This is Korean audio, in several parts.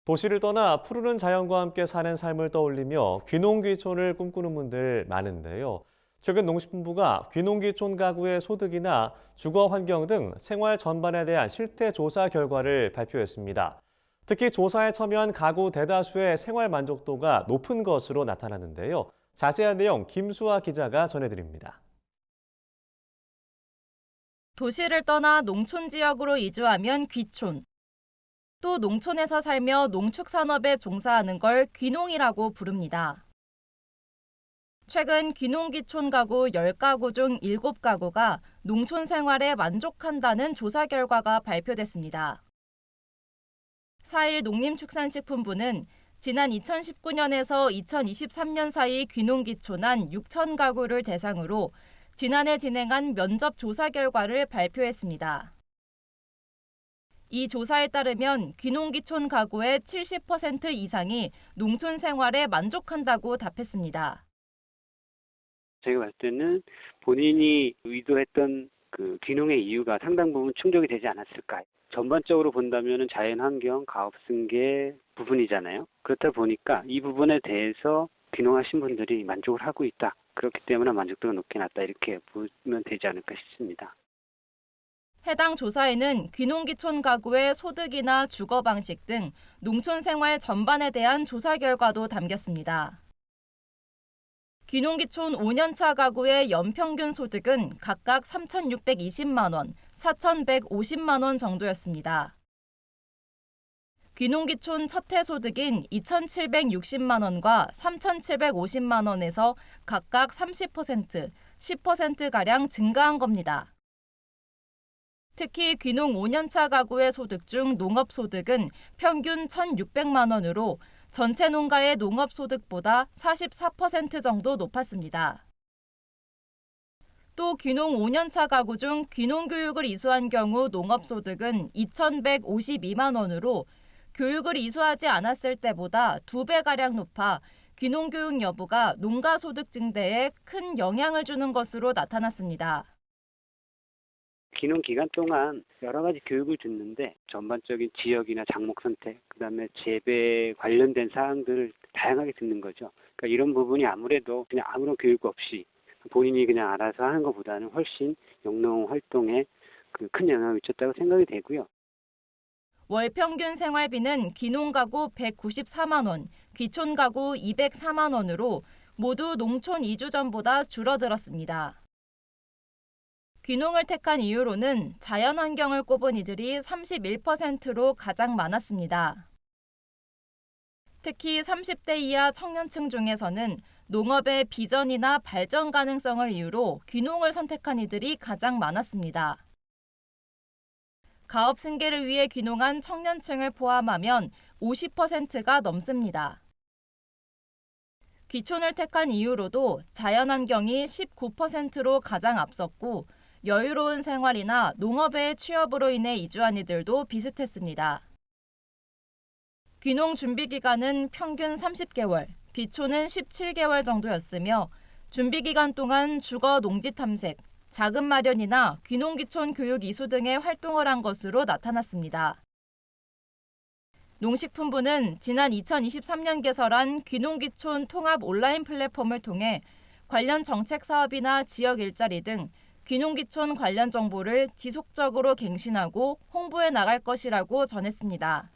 도시를 떠나 푸르른 자연과 함께 사는 삶을 떠올리며 귀농귀촌을 꿈꾸는 분들 많은데요. 최근 농식품부가 귀농귀촌 가구의 소득이나 주거 환경 등 생활 전반에 대한 실태 조사 결과를 발표했습니다. 특히 조사에 참여한 가구 대다수의 생활 만족도가 높은 것으로 나타났는데요. 자세한 내용 김수아 기자가 전해드립니다. 도시를 떠나 농촌 지역으로 이주하면 귀촌. 또 농촌에서 살며 농축산업에 종사하는 걸 귀농이라고 부릅니다. 최근 귀농귀촌 가구 10가구 중 7가구가 농촌 생활에 만족한다는 조사 결과가 발표됐습니다. 4일 농림축산식품부는 지난 2019년에서 2023년 사이 귀농귀촌한 6,000가구를 대상으로 지난해 진행한 면접 조사 결과를 발표했습니다. 이 조사에 따르면 귀농귀촌 가구의 70% 이상이 농촌 생활에 만족한다고 답했습니다. 제가 봤을 때는 본인이 의도했던 그 귀농의 이유가 상당 부분 충족이 되지 않았을까. 전반적으로 본다면 자연 환경, 가업 승계 부분이잖아요. 그렇다 보니까 이 부분에 대해서 귀농하신 분들이 만족을 하고 있다. 그렇기 때문에 만족도가 높게 났다. 이렇게 보면 되지 않을까 싶습니다. 해당 조사에는 귀농귀촌 가구의 소득이나 주거 방식 등 농촌 생활 전반에 대한 조사 결과도 담겼습니다. 귀농귀촌 5년차 가구의 연평균 소득은 각각 3,620만 원, 4,150만 원 정도였습니다. 귀농귀촌 첫해 소득인 2,760만 원과 3,750만 원에서 각각 30%, 10%가량 증가한 겁니다. 특히 귀농 5년차 가구의 소득 중 농업소득은 평균 1,600만 원으로 전체 농가의 농업소득보다 44% 정도 높았습니다. 또 귀농 5년차 가구 중 귀농교육을 이수한 경우 농업소득은 2,152만 원으로 교육을 이수하지 않았을 때보다 2배가량 높아 귀농교육 여부가 농가소득 증대에 큰 영향을 주는 것으로 나타났습니다. 귀농 기간 동안 여러 가지 교육을 듣는데 전반적인 지역이나 작목 선택, 그다음에 재배 관련된 사항들을 다양하게 듣는 거죠. 그러니까 이런 부분이 아무래도 그냥 아무런 교육 없이 본인이 그냥 알아서 하는 것보다는 훨씬 영농 활동에 큰 영향을 미쳤다고 생각이 되고요. 월 평균 생활비는 귀농 가구 194만 원, 귀촌 가구 204만 원으로 모두 농촌 이주 전보다 줄어들었습니다. 귀농을 택한 이유로는 자연 환경을 꼽은 이들이 31%로 가장 많았습니다. 특히 30대 이하 청년층 중에서는 농업의 비전이나 발전 가능성을 이유로 귀농을 선택한 이들이 가장 많았습니다. 가업 승계를 위해 귀농한 청년층을 포함하면 50%가 넘습니다. 귀촌을 택한 이유로도 자연환경이 19%로 가장 앞섰고 여유로운 생활이나 농업의 취업으로 인해 이주한 이들도 비슷했습니다. 귀농 준비 기간은 평균 30개월, 귀촌은 17개월 정도였으며 준비 기간 동안 주거 농지 탐색, 자금 마련이나 귀농귀촌 교육 이수 등의 활동을 한 것으로 나타났습니다. 농식품부는 지난 2023년 개설한 귀농귀촌 통합 온라인 플랫폼을 통해 관련 정책 사업이나 지역 일자리 등 귀농귀촌 관련 정보를 지속적으로 갱신하고 홍보해 나갈 것이라고 전했습니다.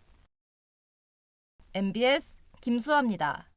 MBS 김수아입니다.